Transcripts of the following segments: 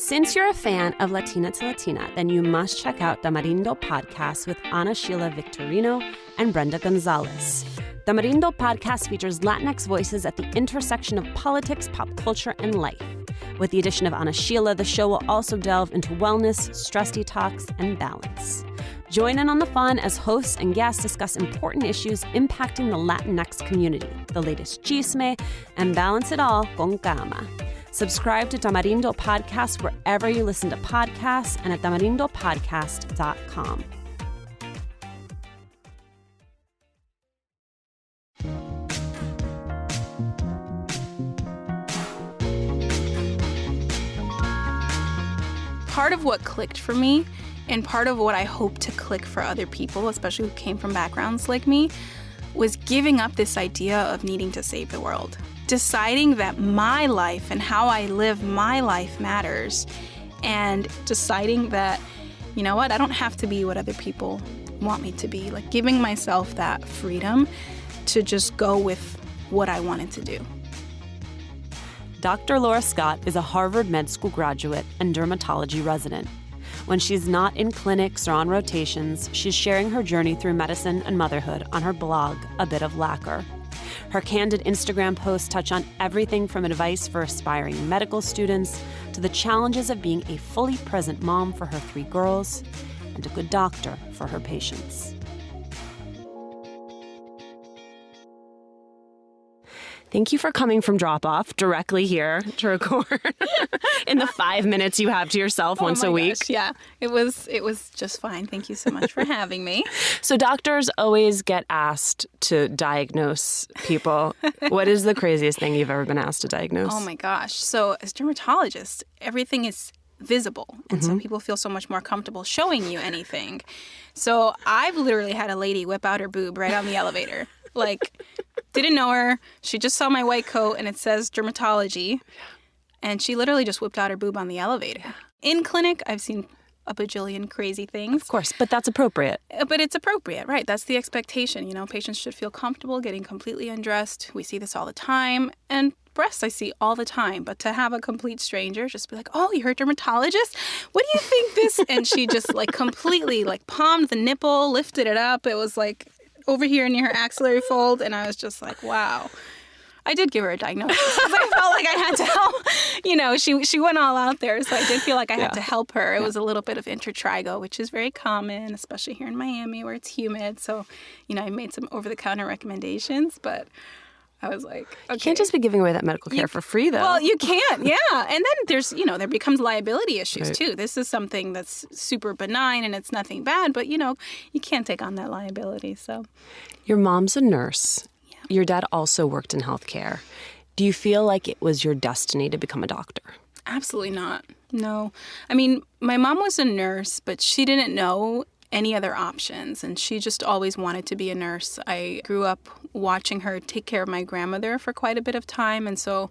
Since you're a fan of Latina to Latina, then you must check out Tamarindo Podcast with Ana Sheila Victorino and Brenda Gonzalez. Tamarindo Podcast features Latinx voices at the intersection of politics, pop culture, and life. With the addition of Ana Sheila, the show will also delve into wellness, stress detox, and balance. Join in on the fun as hosts and guests discuss important issues impacting the Latinx community, the latest chisme, and balance it all con calma. Subscribe to Tamarindo Podcast wherever you listen to podcasts and at tamarindopodcast.com. Part of what clicked for me and part of what I hope to click for other people, especially who came from backgrounds like me, was giving up this idea of needing to save the world. Deciding that my life and how I live my life matters, and deciding that, you know what, I don't have to be what other people want me to be. Like giving myself that freedom to just go with what I wanted to do. Dr. Laura Scott is a Harvard Med School graduate and dermatology resident. When she's not in clinics or on rotations, she's sharing her journey through medicine and motherhood on her blog, A Bit of Lacquer. Her candid Instagram posts touch on everything from advice for aspiring medical students to the challenges of being a fully present mom for her 3 girls and a good doctor for her patients. Thank you for coming from drop-off directly here to record in the 5 minutes you have to yourself once a week. Gosh, yeah, it was just fine. Thank you so much for having me. So doctors always get asked to diagnose people. What is the craziest thing you've ever been asked to diagnose? Oh my gosh. So as dermatologists, everything is visible. And so people feel so much more comfortable showing you anything. So I've literally had a lady whip out her boob right on the elevator. Like, didn't know her. She just saw my white coat and it says dermatology. And she literally just whipped out her boob on the elevator. In clinic, I've seen a bajillion crazy things. Of course, but that's appropriate. But it's appropriate, right? That's the expectation. You know, patients should feel comfortable getting completely undressed. We see this all the time. And breasts I see all the time. But to have a complete stranger just be like, oh, you're a dermatologist? What do you think this? And she just like completely like palmed the nipple, lifted it up. It was like over here near her axillary fold, and I was just like, wow. I did give her a diagnosis because I felt like I had to help. You know, she went all out there, so I did feel like I had to help her. It was a little bit of intertrigo, which is very common, especially here in Miami where it's humid. So, you know, I made some over-the-counter recommendations, but I was like, okay. You can't just be giving away that medical care for free, though. Well, you can't, yeah. And then there's, you know, there becomes liability issues, too. This is something that's super benign and it's nothing bad, but, you know, you can't take on that liability, so. Your mom's a nurse. Yeah. Your dad also worked in healthcare. Do you feel like it was your destiny to become a doctor? Absolutely not. No. I mean, my mom was a nurse, but she didn't know any other options, and she just always wanted to be a nurse. I grew up watching her take care of my grandmother for quite a bit of time, and so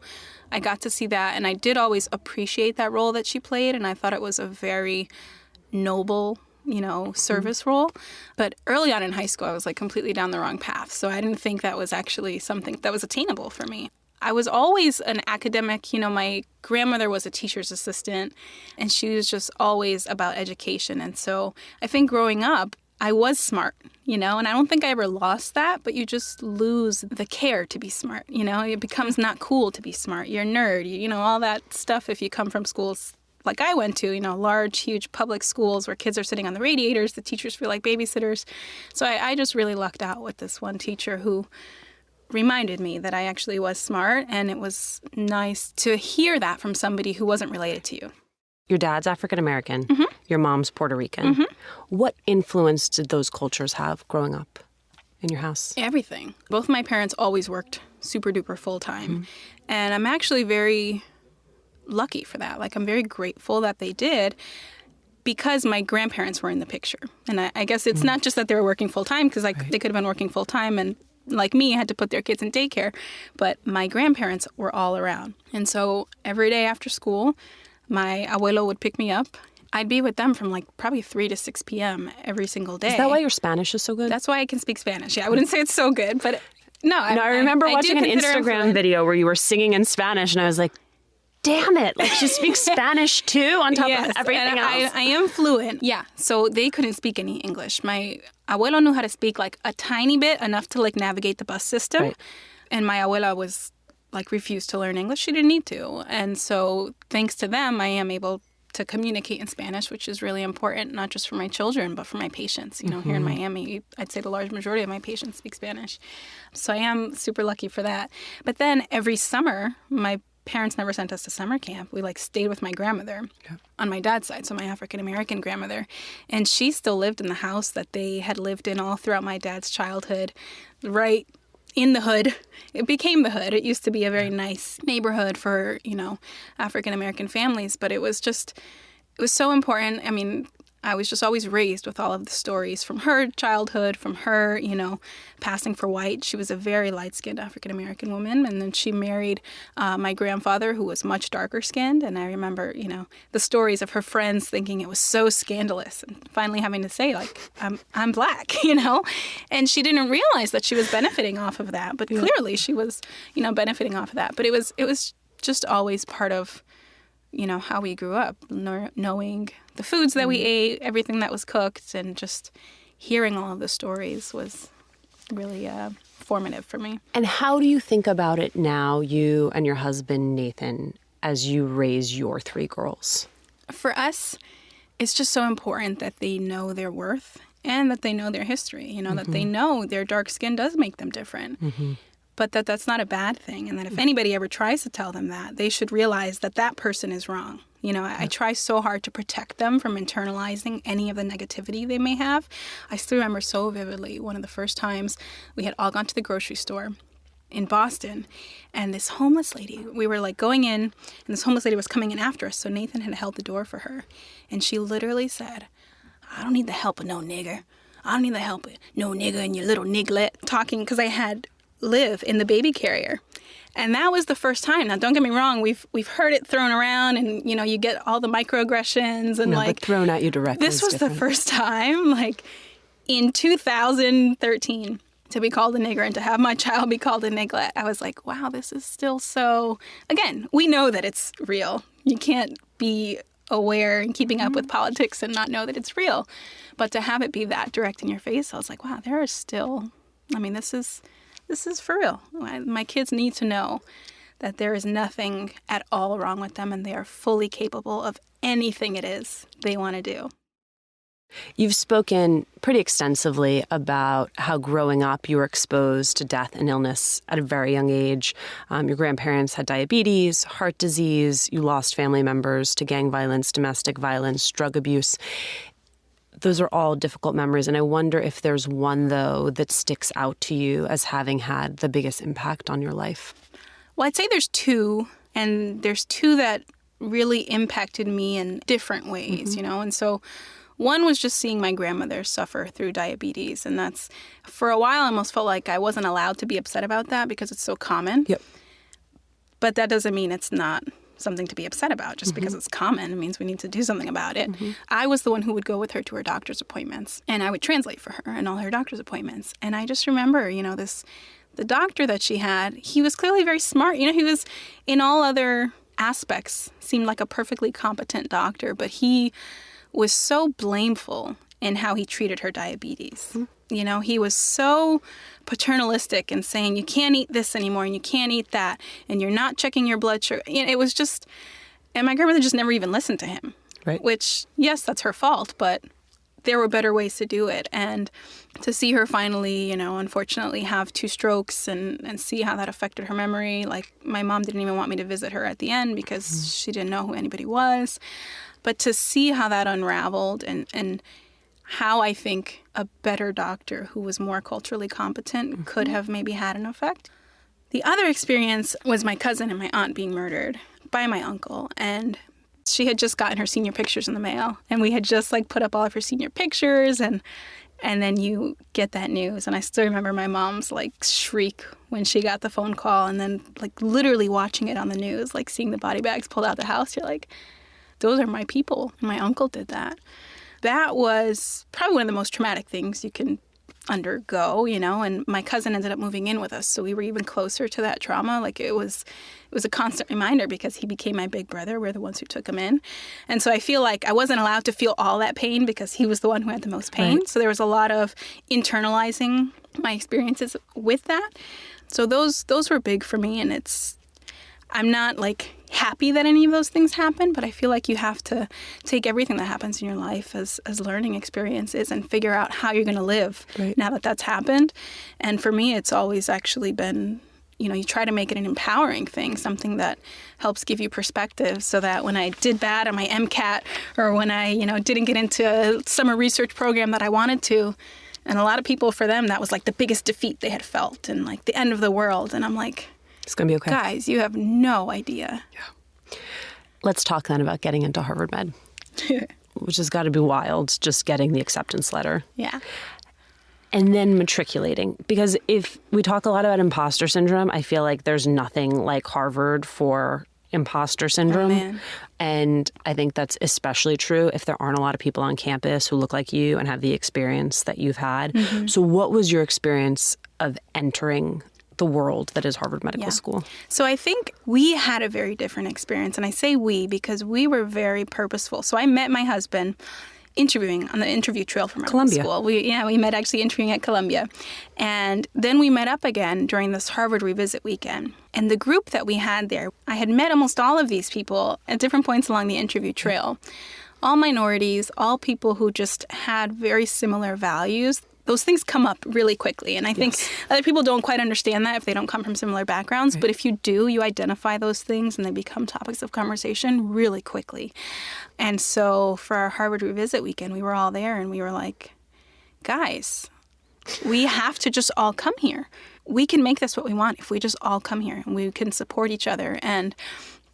I got to see that, and I did always appreciate that role that she played, and I thought it was a very noble, you know, service role. But early on in high school, I was like completely down the wrong path, so I didn't think that was actually something that was attainable for me. I was always an academic. You know, my grandmother was a teacher's assistant, and she was just always about education. And so I think growing up, I was smart, you know, and I don't think I ever lost that, but you just lose the care to be smart, you know. It becomes not cool to be smart. You're a nerd, you know, all that stuff if you come from schools like I went to, you know, large, huge public schools where kids are sitting on the radiators, the teachers feel like babysitters. So I just really lucked out with this one teacher who reminded me that I actually was smart, and it was nice to hear that from somebody who wasn't related to you. Your dad's African-American. Your mom's Puerto Rican. What influence did those cultures have growing up in your house? Everything. Both my parents always worked super duper full time. And I'm actually very lucky for that. Like, I'm very grateful that they did, because my grandparents were in the picture. And I guess it's not just that they were working full time, because they could have been working full time and like me, had to put their kids in daycare, but my grandparents were all around. And so every day after school, my abuelo would pick me up. I'd be with them from like probably 3 to 6 p.m. every single day. Is that why your Spanish is so good? That's why I can speak Spanish. Yeah, I wouldn't say it's so good, but no. I remember watching an Instagram video where you were singing in Spanish, and I was like, damn it. Like, she speaks Spanish too on top of everything else. I am fluent. Yeah. So they couldn't speak any English. My abuelo knew how to speak like a tiny bit, enough to like navigate the bus system. Right. And my abuela was like refused to learn English. She didn't need to. And so thanks to them, I am able to communicate in Spanish, which is really important, not just for my children, but for my patients. You know, here in Miami, I'd say the large majority of my patients speak Spanish. So I am super lucky for that. But then every summer, my parents never sent us to summer camp. We like stayed with my grandmother on my dad's side, so my African-American grandmother. And she still lived in the house that they had lived in all throughout my dad's childhood, right in the hood. It became the hood. It used to be a very nice neighborhood for, you know, African-American families, but it was so important. I mean, I was just always raised with all of the stories from her childhood, from her, you know, passing for white. She was a very light-skinned African-American woman, and then she married my grandfather, who was much darker-skinned, and I remember, you know, the stories of her friends thinking it was so scandalous, and finally having to say, like, I'm black, you know, and she didn't realize that she was benefiting off of that, but clearly she was, you know, benefiting off of that. But it was just always part of, you know, how we grew up, knowing the foods that we ate, everything that was cooked, and just hearing all of the stories was really formative for me. And how do you think about it now, you and your husband, Nathan, as you raise your 3 girls? For us, it's just so important that they know their worth and that they know their history, you know, that they know their dark skin does make them different. But that's not a bad thing, and that if anybody ever tries to tell them that, they should realize that that person is wrong. You know, I try so hard to protect them from internalizing any of the negativity they may have. I still remember so vividly one of the first times we had all gone to the grocery store in Boston, and this homeless lady, we were like going in, and this homeless lady was coming in after us, so Nathan had held the door for her, and she literally said, "I don't need the help of no nigger. I don't need the help of no nigger and your little niglet," talking, because I had live in the baby carrier. And that was the first time. Now, don't get me wrong, we've heard it thrown around, and, you know, you get all the microaggressions and but thrown at you directly. This was the first time, like, in 2013, to be called a nigger and to have my child be called a niglet. I was like, wow, this is still so... Again, we know that it's real. You can't be aware and keeping up with politics and not know that it's real. But to have it be that direct in your face, I was like, wow, there are still... I mean, this is for real. My kids need to know that there is nothing at all wrong with them, and they are fully capable of anything it is they want to do. You've spoken pretty extensively about how growing up you were exposed to death and illness at a very young age. Your grandparents had diabetes, heart disease, you lost family members to gang violence, domestic violence, drug abuse. Those are all difficult memories, and I wonder if there's one, though, that sticks out to you as having had the biggest impact on your life. Well, I'd say there's 2, and there's 2 that really impacted me in different ways, you know, and so one was just seeing my grandmother suffer through diabetes, and that's, for a while, I almost felt like I wasn't allowed to be upset about that because it's so common. Yep. But that doesn't mean it's not something to be upset about. Just because it's common, it means we need to do something about it. I was the one who would go with her to her doctor's appointments, and I would translate for her and all her doctor's appointments. And I just remember, you know, the doctor that she had, he was clearly very smart. You know, he was, in all other aspects, seemed like a perfectly competent doctor, but he was so blameful in how he treated her diabetes. You know, he was so paternalistic and saying, you can't eat this anymore and you can't eat that and you're not checking your blood sugar. It was just, and my grandmother just never even listened to him. Right. Which, yes, that's her fault, but there were better ways to do it. And to see her finally, you know, unfortunately have 2 strokes and see how that affected her memory. Like, my mom didn't even want me to visit her at the end because she didn't know who anybody was. But to see how that unraveled and how I think a better doctor who was more culturally competent could have maybe had an effect. The other experience was my cousin and my aunt being murdered by my uncle. And she had just gotten her senior pictures in the mail. And we had just, like, put up all of her senior pictures. And then you get that news. And I still remember my mom's, like, shriek when she got the phone call. And then, like, literally watching it on the news, like, seeing the body bags pulled out the house. You're like, those are my people. And my uncle did that. That was probably one of the most traumatic things you can undergo, and my cousin ended up moving in with us. So we were even closer to that trauma. Like it was a constant reminder because he became my big brother. We're the ones who took him in. And so I feel like I wasn't allowed to feel all that pain because he was the one who had the most pain. Right. So there was a lot of internalizing my experiences with that. So those were big for me. And I'm not like happy that any of those things happen, but I feel like you have to take everything that happens in your life as learning experiences and figure out how you're going to live now that that's happened. And for me, it's always actually been, you try to make it an empowering thing, something that helps give you perspective so that when I did bad on my MCAT or when I, didn't get into a summer research program that I wanted to, and a lot of people, for them, that was like the biggest defeat they had felt and like the end of the world. And I'm like, it's going to be okay. Guys, you have no idea. Yeah. Let's talk then about getting into Harvard Med, which has got to be wild, just getting the acceptance letter. Yeah. And then matriculating. Because if we talk a lot about imposter syndrome, I feel like there's nothing like Harvard for imposter syndrome. Oh, man. And I think that's especially true if there aren't a lot of people on campus who look like you and have the experience that you've had. Mm-hmm. So what was your experience of entering the world that is Harvard Medical School? So I think we had a very different experience. And I say we because we were very purposeful. So I met my husband interviewing on the interview trail for medical school. We met actually interviewing at Columbia. And then we met up again during this Harvard Revisit weekend. And the group that we had there, I had met almost all of these people at different points along the interview trail. All minorities, all people who just had very similar values. Those things come up really quickly. And I think other people don't quite understand that if they don't come from similar backgrounds. Right. But if you do, you identify those things and they become topics of conversation really quickly. And so for our Harvard Revisit weekend, we were all there and we were like, guys, we have to just all come here. We can make this what we want if we just all come here and we can support each other. And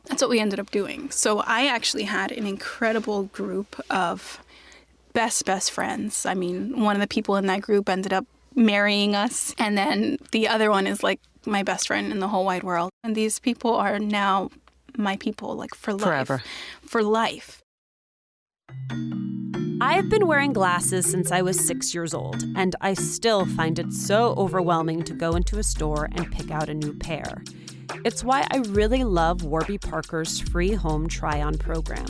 that's what we ended up doing. So I actually had an incredible group of best friends. I mean, one of the people in that group ended up marrying us. And then the other one is like my best friend in the whole wide world. And these people are now my people, like for life. Forever. For life. I've been wearing glasses since I was 6 years old, and I still find it so overwhelming to go into a store and pick out a new pair. It's why I really love Warby Parker's free home try-on program.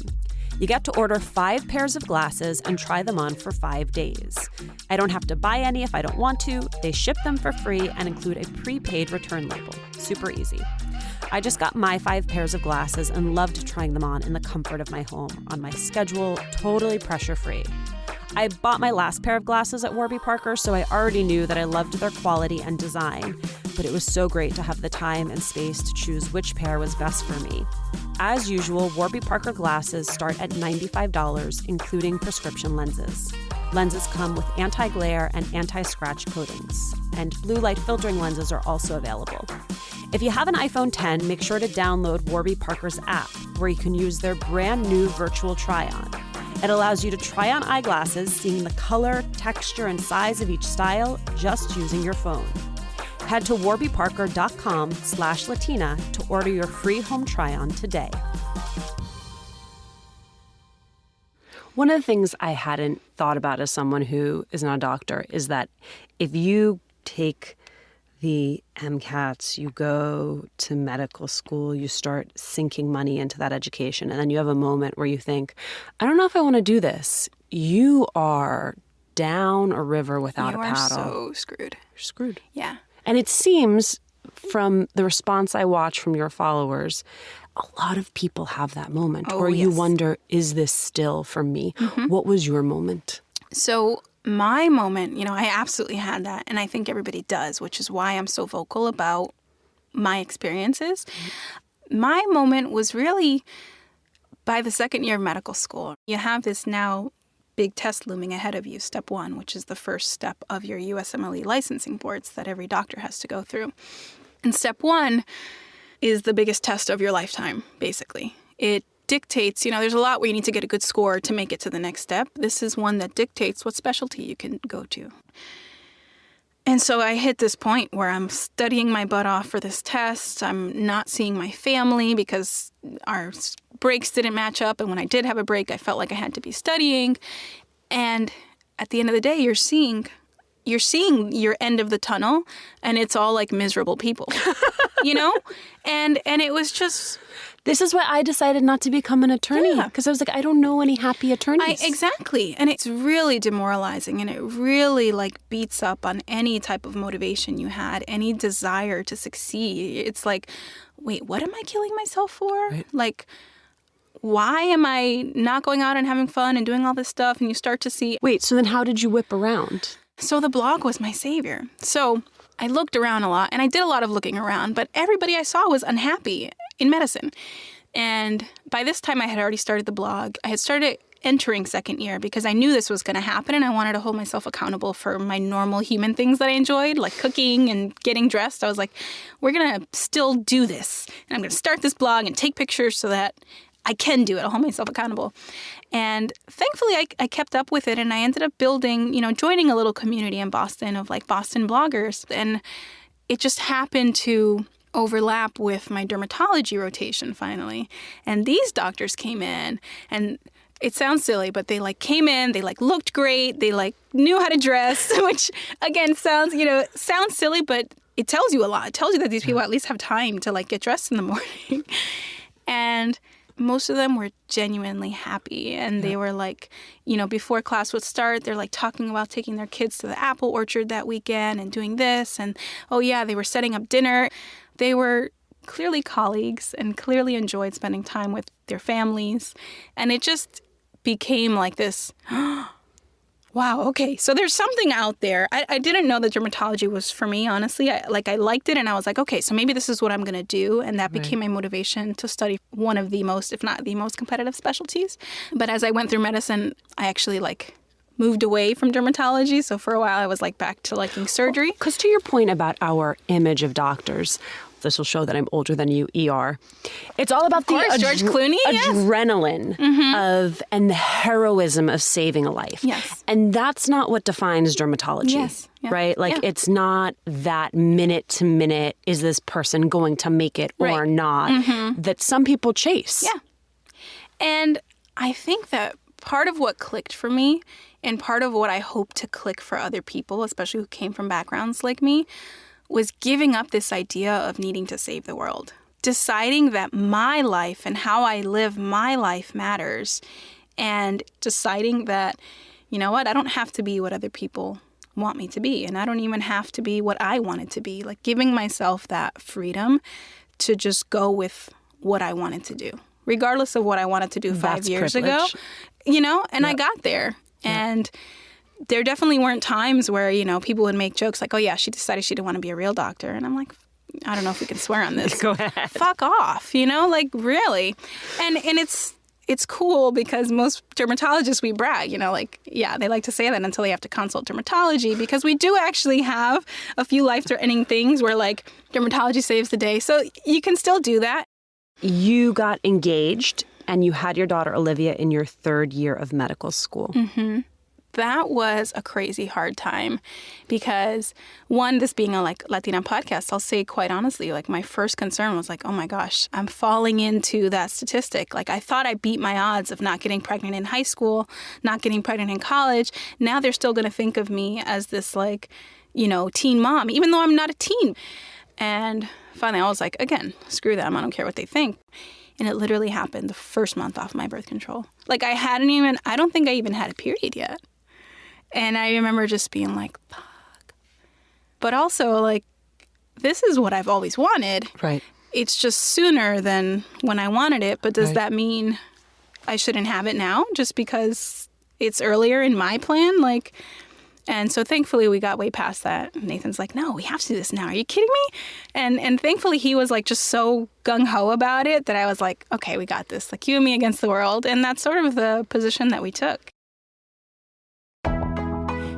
You get to order 5 pairs of glasses and try them on for 5 days. I don't have to buy any if I don't want to. They ship them for free and include a prepaid return label. Super easy. I just got my 5 pairs of glasses and loved trying them on in the comfort of my home, on my schedule, totally pressure-free. I bought my last pair of glasses at Warby Parker, so I already knew that I loved their quality and design, but it was so great to have the time and space to choose which pair was best for me. As usual, Warby Parker glasses start at $95, including prescription lenses. Lenses come with anti-glare and anti-scratch coatings, and blue light filtering lenses are also available. If you have an iPhone 10, make sure to download Warby Parker's app, where you can use their brand new virtual try-on. It allows you to try on eyeglasses, seeing the color, texture, and size of each style just using your phone. Head to warbyparker.com/Latina to order your free home try-on today. One of the things I hadn't thought about as someone who is not a doctor is that if you take the MCATs, you go to medical school, you start sinking money into that education, and then you have a moment where you think, I don't know if I want to do this. You are down a river without a paddle. You are so screwed. You're screwed. Yeah. And it seems from the response I watch from your followers, a lot of people have that moment where you wonder, is this still for me? Mm-hmm. What was your moment? So my moment, I absolutely had that. And I think everybody does, which is why I'm so vocal about my experiences. Mm-hmm. My moment was really by the second year of medical school. You have this now big test looming ahead of you, step 1, which is the first step of your USMLE licensing boards that every doctor has to go through. And step 1 is the biggest test of your lifetime, basically. It dictates, there's a lot where you need to get a good score to make it to the next step. This is one that dictates what specialty you can go to. And so I hit this point where I'm studying my butt off for this test. I'm not seeing my family because our breaks didn't match up. And when I did have a break, I felt like I had to be studying. And at the end of the day, you're seeing you're seeing your end of the tunnel and it's all like miserable people, And it was just... This is why I decided not to become an attorney, because I was like, I don't know any happy attorneys. Exactly. And it's really demoralizing, and it really like beats up on any type of motivation you had, any desire to succeed. It's like, wait, what am I killing myself for? Right. Like, why am I not going out and having fun and doing all this stuff? And you start to see... Wait, so then how did you whip around? So the blog was my savior. So I looked around a lot, and I did a lot of looking around, but everybody I saw was unhappy in medicine. And by this time, I had already started the blog. I had started entering second year because I knew this was going to happen, and I wanted to hold myself accountable for my normal human things that I enjoyed, like cooking and getting dressed. I was like, we're going to still do this. And I'm going to start this blog and take pictures so that I can do it. I'll hold myself accountable. And thankfully, I kept up with it, and I ended up building, joining a little community in Boston of like Boston bloggers. And it just happened to overlap with my dermatology rotation finally. And these doctors came in, and it sounds silly, but they like came in, they like looked great, they like knew how to dress, which again sounds silly, but it tells you a lot. It tells you that these people at least have time to like get dressed in the morning. And most of them were genuinely happy. And they were like, before class would start, they're like talking about taking their kids to the apple orchard that weekend and doing this. And oh yeah, they were setting up dinner. They were clearly colleagues and clearly enjoyed spending time with their families. And it just became like this, wow, okay, so there's something out there. I didn't know that dermatology was for me, honestly. I liked it, and I was like, okay, so maybe this is what I'm going to do. And that became my motivation to study one of the most, if not the most competitive specialties. But as I went through medicine, I actually moved away from dermatology. So for a while, I was back to liking surgery. Because to your point about our image of doctors, this will show that I'm older than you, ER. It's all about George Clooney, adrenaline of and the heroism of saving a life. Yes. And that's not what defines dermatology. Yes. Yeah. Right? It's not that minute to minute, is this person going to make it or not, that some people chase. Yeah. And I think that part of what clicked for me, and part of what I hope to click for other people, especially who came from backgrounds like me, was giving up this idea of needing to save the world. Deciding that my life and how I live my life matters. And deciding that, I don't have to be what other people want me to be. And I don't even have to be what I wanted to be. Like giving myself that freedom to just go with what I wanted to do, regardless of what I wanted to do 5 years ago. And I got there. And there definitely weren't times where, people would make jokes like, oh, yeah, she decided she didn't want to be a real doctor. And I'm like, I don't know if we can swear on this. Go ahead. Fuck off, really. And it's cool because most dermatologists, we brag, they like to say that until they have to consult dermatology, because we do actually have a few life-threatening things where dermatology saves the day. So you can still do that. You got engaged and you had your daughter Olivia in your third year of medical school. Mm-hmm. That was a crazy hard time because, one, this being a Latina podcast, I'll say quite honestly, my first concern was oh my gosh, I'm falling into that statistic. I thought I beat my odds of not getting pregnant in high school, not getting pregnant in college. Now they're still going to think of me as this teen mom, even though I'm not a teen. And finally I was like, again, screw them. I don't care what they think. And it literally happened the first month off my birth control. I don't think I even had a period yet. And I remember just being fuck. But also, this is what I've always wanted. Right. It's just sooner than when I wanted it. But does that mean I shouldn't have it now just because it's earlier in my plan? And so thankfully we got way past that. Nathan's like, no, we have to do this now. Are you kidding me? And thankfully he was just so gung-ho about it that I was like, okay, we got this. You and me against the world. And that's sort of the position that we took.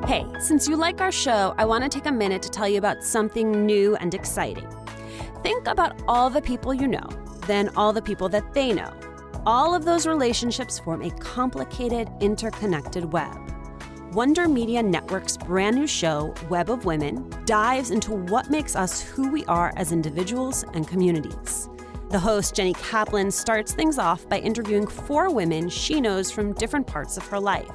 Hey, since you like our show, I want to take a minute to tell you about something new and exciting. Think about all the people you know, then all the people that they know. All of those relationships form a complicated, interconnected web. Wonder Media Network's brand new show, Web of Women, dives into what makes us who we are as individuals and communities. The host, Jenny Kaplan, starts things off by interviewing 4 women she knows from different parts of her life.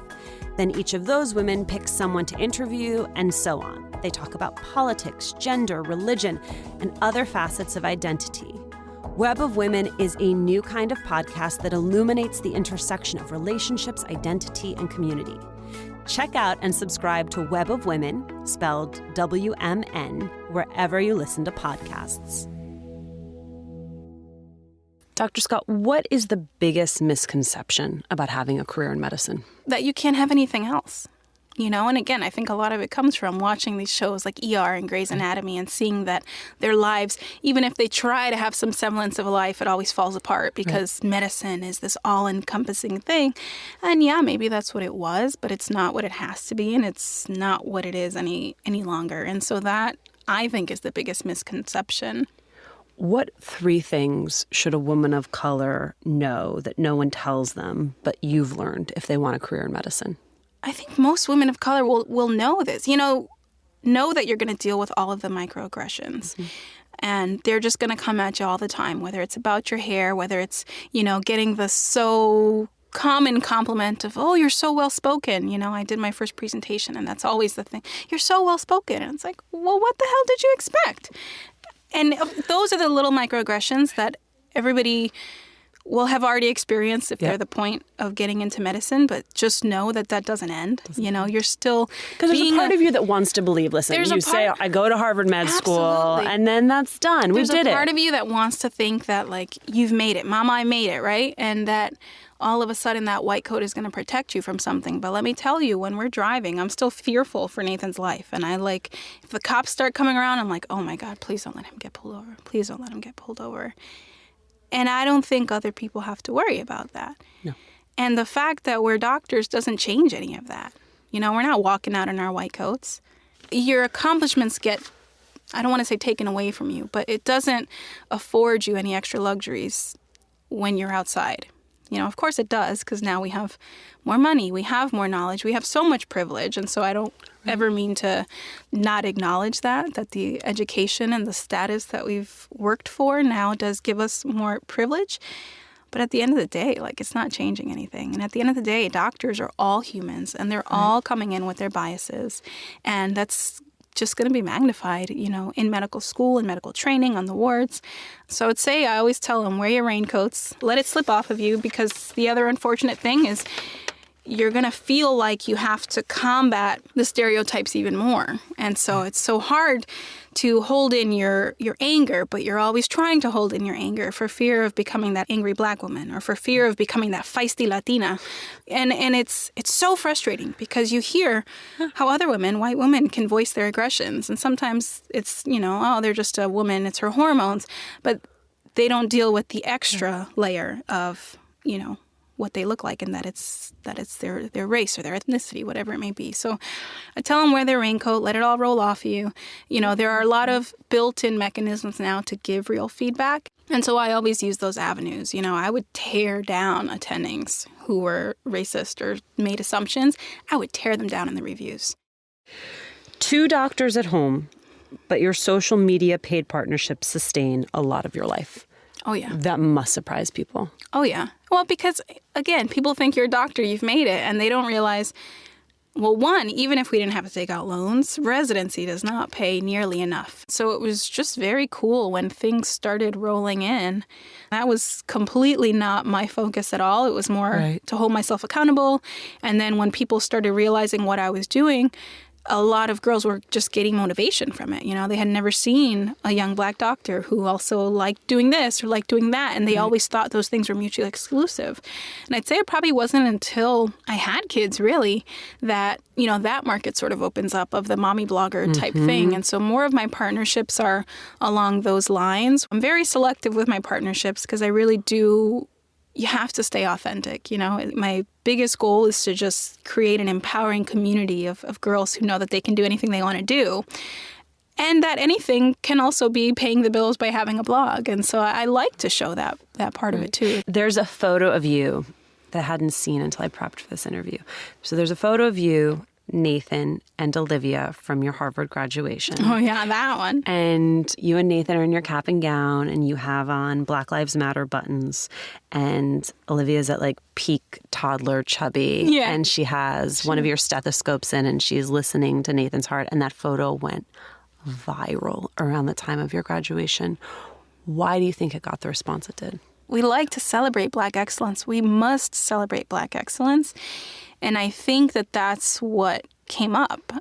Then each of those women picks someone to interview, and so on. They talk about politics, gender, religion, and other facets of identity. Web of Women is a new kind of podcast that illuminates the intersection of relationships, identity, and community. Check out and subscribe to Web of Women, spelled WMN, wherever you listen to podcasts. Dr. Scott, what is the biggest misconception about having a career in medicine? That you can't have anything else. And again, I think a lot of it comes from watching these shows like ER and Grey's Anatomy and seeing that their lives, even if they try to have some semblance of a life, it always falls apart because medicine is this all-encompassing thing. And yeah, maybe that's what it was, but it's not what it has to be, and it's not what it is any longer. And so that, I think, is the biggest misconception. What 3 things should a woman of color know that no one tells them, but you've learned if they want a career in medicine? I think most women of color will know this. Know that you're going to deal with all of the microaggressions. Mm-hmm. And they're just going to come at you all the time, whether it's about your hair, whether it's, getting the so common compliment of, oh, you're so well-spoken. I did my first presentation, and that's always the thing. You're so well-spoken. And it's like, well, what the hell did you expect? And those are the little microaggressions that everybody will have already experienced if they're the point of getting into medicine, but just know that doesn't end. You're still because there's a part of you that wants to believe. Listen, you say, I go to Harvard Med School, and then that's done. We did it. There's a part of you that wants to think that, like, you've made it. Mama, I made it, right? And that all of a sudden that white coat is going to protect you from something. But let me tell you, when we're driving, I'm still fearful for Nathan's life. And if the cops start coming around, I'm like, oh my God, please don't let him get pulled over. Please don't let him get pulled over. And I don't think other people have to worry about that. No. And the fact that we're doctors doesn't change any of that. We're not walking out in our white coats. Your accomplishments get, I don't want to say taken away from you, but it doesn't afford you any extra luxuries when you're outside. Of course it does, because now we have more money, we have more knowledge, we have so much privilege. And so I don't ever mean to not acknowledge that the education and the status that we've worked for now does give us more privilege. But at the end of the day, it's not changing anything. And at the end of the day, doctors are all humans, and they're all coming in with their biases. And that's just going to be magnified, in medical school and medical training on the wards. So I always tell them, wear your raincoats, let it slip off of you, because the other unfortunate thing is you're going to feel like you have to combat the stereotypes even more. And so it's so hard to hold in your anger, but you're always trying to hold in your anger for fear of becoming that angry Black woman, or for fear of becoming that feisty Latina. And it's so frustrating, because you hear how other women, white women, can voice their aggressions. And sometimes it's, they're just a woman, it's her hormones. But they don't deal with the extra layer of, what they look like, and that it's their race or their ethnicity, whatever it may be. So I tell them, wear their raincoat, let it all roll off you. There are a lot of built-in mechanisms now to give real feedback. And so I always use those avenues. I would tear down attendings who were racist or made assumptions. I would tear them down in the reviews. 2 doctors at home, but your social media paid partnerships sustain a lot of your life. Oh, yeah. That must surprise people. Oh, yeah. Well, because, again, people think you're a doctor, you've made it, and they don't realize, well, one, even if we didn't have to take out loans, residency does not pay nearly enough. So it was just very cool when things started rolling in. That was completely not my focus at all. It was more to hold myself accountable. And then when people started realizing what I was doing, a lot of girls were just getting motivation from it. They had never seen a young Black doctor who also liked doing this or liked doing that. And they always thought those things were mutually exclusive. And I'd say it probably wasn't until I had kids, really, that, that market sort of opens up of the mommy blogger type thing. And so more of my partnerships are along those lines. I'm very selective with my partnerships, because I really do. You have to stay authentic. My biggest goal is to just create an empowering community of girls who know that they can do anything they want to do. And that anything can also be paying the bills by having a blog. And so I like to show that part of it too. There's a photo of you that I hadn't seen until I prepped for this interview. So there's a photo of you Nathan, and Olivia from your Harvard graduation. Oh, yeah, that one. And you and Nathan are in your cap and gown, and you have on Black Lives Matter buttons. And Olivia's at like peak toddler chubby. Yeah. And she has one of your stethoscopes in, and she's listening to Nathan's heart. And that photo went viral around the time of your graduation. Why do you think it got the response it did? We like to celebrate Black excellence. We must celebrate Black excellence. And I think that that's what came up.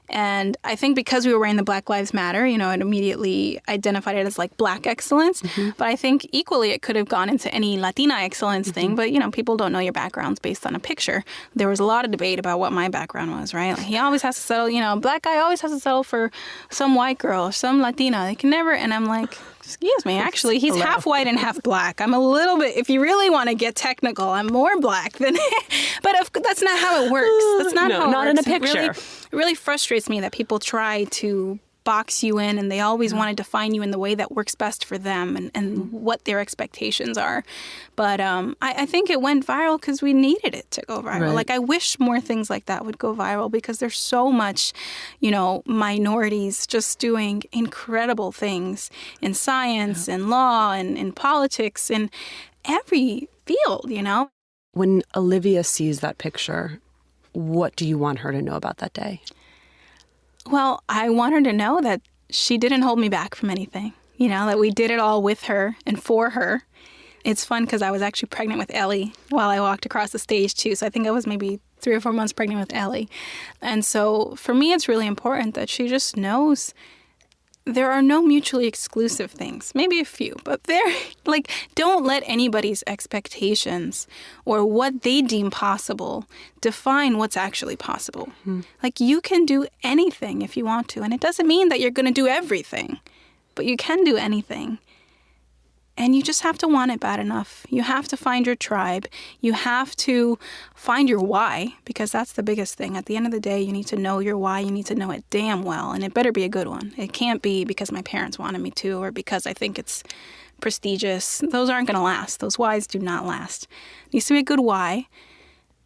And I think because we were wearing the Black Lives Matter, it immediately identified it as like Black excellence. Mm-hmm. But I think equally it could have gone into any Latina excellence thing. But, people don't know your backgrounds based on a picture. There was a lot of debate about what my background was, right? Like, he always has to settle, Black guy always has to settle for some white girl or some Latina. They can never. And I'm like, excuse me, actually, he's half white and half Black. I'm a little bit, if you really want to get technical, I'm more Black than, but that's not how it works. That's not how it not works. In a picture. It really frustrates me that people try to box you in and they always want to define you in the way that works best for them and what their expectations are. But I think it went viral because we needed it to go viral. Right. Like, I wish more things like that would go viral because there's so much, minorities just doing incredible things in science and law and in politics and every field, When Olivia sees that picture, what do you want her to know about that day? Well, I want her to know that she didn't hold me back from anything, that we did it all with her and for her. It's fun because I was actually pregnant with Ellie while I walked across the stage, too. So I think I was maybe 3 or 4 months pregnant with Ellie. And so for me, it's really important that she just knows there are no mutually exclusive things. Maybe a few, but don't let anybody's expectations or what they deem possible define what's actually possible. Mm-hmm. Like, you can do anything if you want to, and it doesn't mean that you're going to do everything, but you can do anything. And you just have to want it bad enough. You have to find your tribe. You have to find your why, because that's the biggest thing. At the end of the day, you need to know your why. You need to know it damn well, and it better be a good one. It can't be because my parents wanted me to or because I think it's prestigious. Those aren't going to last. Those whys do not last. It needs to be a good why,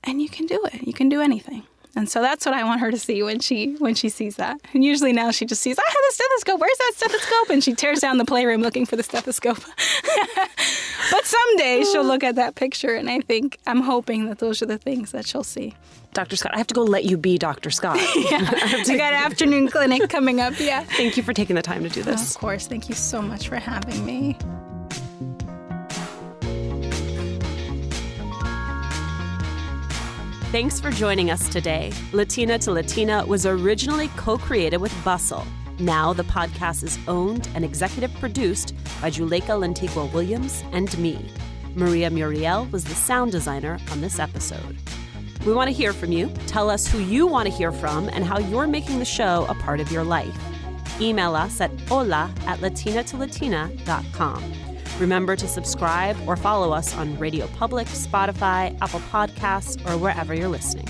and you can do it. You can do anything. And so that's what I want her to see when she sees that. And usually now she just sees, I have the stethoscope. Where's that stethoscope? And she tears down the playroom looking for the stethoscope. But someday she'll look at that picture, and I'm hoping that those are the things that she'll see. Dr. Scott, I have to go let you be Dr. Scott. Yeah, I got an afternoon clinic coming up, yeah. Thank you for taking the time to do this. Of course. Thank you so much for having me. Thanks for joining us today. Latina to Latina was originally co-created with Bustle. Now the podcast is owned and executive produced by Juleka Lantigua Williams and me. Maria Muriel was the sound designer on this episode. We want to hear from you. Tell us who you want to hear from and how you're making the show a part of your life. Email us at hola@latinatolatina.com. Remember to subscribe or follow us on Radio Public, Spotify, Apple Podcasts, or wherever you're listening.